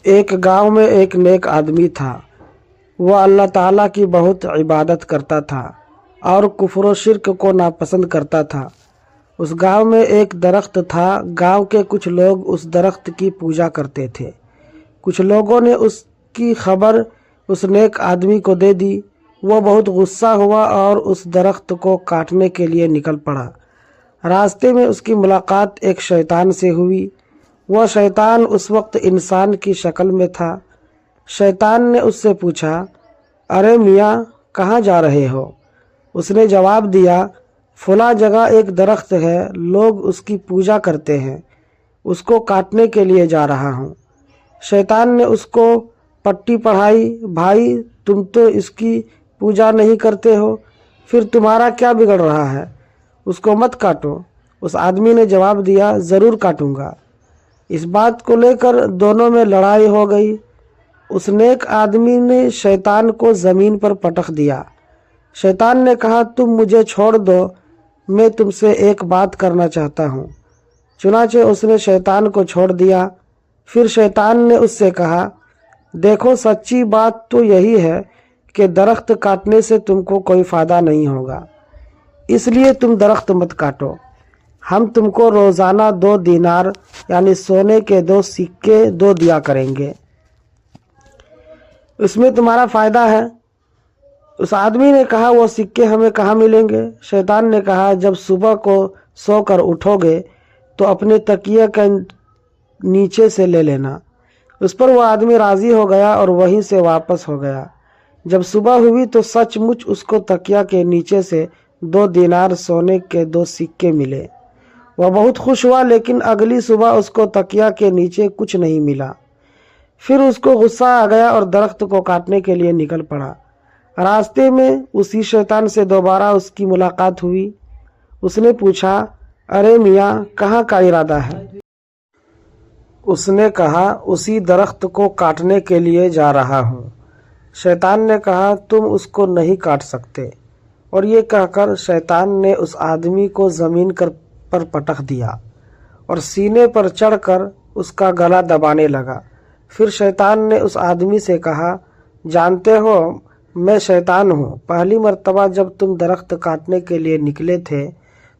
ایک گاؤں میں ایک نیک آدمی تھا۔ وہ اللہ تعالیٰ کی بہت عبادت کرتا تھا اور کفر و شرک کو ناپسند کرتا تھا۔ اس گاؤں میں ایک درخت تھا۔ گاؤں کے کچھ لوگ اس درخت کی پوجا کرتے تھے۔ کچھ لوگوں نے اس کی خبر اس نیک آدمی کو دے دی۔ وہ بہت غصہ ہوا اور اس درخت کو کاٹنے کے لیے نکل پڑا۔ راستے میں اس کی ملاقات ایک شیطان سے ہوئی۔ وہ شیطان اس وقت انسان کی شکل میں تھا۔ شیطان نے اس سے پوچھا، ارے میاں، کہاں جا رہے ہو؟ اس نے جواب دیا، فلاں جگہ ایک درخت ہے، لوگ اس کی پوجا کرتے ہیں، اس کو کاٹنے کے لیے جا رہا ہوں۔ شیطان نے اس کو پٹی پڑھائی، بھائی تم تو اس کی پوجا نہیں کرتے ہو، پھر تمہارا کیا بگڑ رہا ہے؟ اس کو مت کاٹو۔ اس آدمی نے جواب دیا، ضرور کاٹوں گا۔ اس بات کو لے کر دونوں میں لڑائی ہو گئی۔ اس نیک آدمی نے شیطان کو زمین پر پٹخ دیا۔ شیطان نے کہا، تم مجھے چھوڑ دو، میں تم سے ایک بات کرنا چاہتا ہوں۔ چنانچہ اس نے شیطان کو چھوڑ دیا۔ پھر شیطان نے اس سے کہا، دیکھو سچی بات تو یہی ہے کہ درخت کاٹنے سے تم کو کوئی فائدہ نہیں ہوگا، اس لیے تم درخت مت کاٹو۔ ہم تم کو روزانہ 2 دینار یعنی سونے کے 2 سکے دیا کریں گے، اس میں تمہارا فائدہ ہے۔ اس آدمی نے کہا، وہ سکے ہمیں کہاں ملیں گے؟ شیطان نے کہا، جب صبح کو سو کر اٹھو گے تو اپنے تکیے کے نیچے سے لے لینا۔ اس پر وہ آدمی راضی ہو گیا اور وہیں سے واپس ہو گیا۔ جب صبح ہوئی تو سچ مچ اس کو تکیہ کے نیچے سے 2 دینار سونے کے 2 سکے ملے۔ وہ بہت خوش ہوا، لیکن اگلی صبح اس کو تکیہ کے نیچے کچھ نہیں ملا۔ پھر اس کو غصہ آ گیا اور درخت کو کاٹنے کے لیے نکل پڑا۔ راستے میں اسی شیطان سے دوبارہ اس کی ملاقات ہوئی۔ اس نے پوچھا، ارے میاں، کہاں کا ارادہ ہے؟ اس نے کہا، اسی درخت کو کاٹنے کے لیے جا رہا ہوں۔ شیطان نے کہا، تم اس کو نہیں کاٹ سکتے، اور یہ کہہ کر شیطان نے اس آدمی کو زمین پر پٹخ دیا اور سینے پر چڑھ کر اس کا گلا دبانے لگا۔ پھر شیطان نے اس آدمی سے کہا، جانتے ہو میں شیطان ہوں۔ پہلی مرتبہ جب تم درخت کاٹنے کے لیے نکلے تھے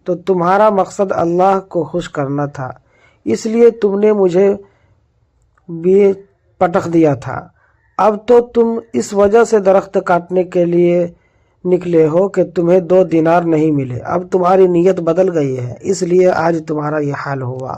تو تمہارا مقصد اللہ کو خوش کرنا تھا، اس لیے تم نے مجھے بھی پٹخ دیا تھا۔ اب تو تم اس وجہ سے درخت کاٹنے کے لیے نکلے ہو کہ تمہیں 2 دینار نہیں ملے۔ اب تمہاری نیت بدل گئی ہے، اس لیے آج تمہارا یہ حال ہوا۔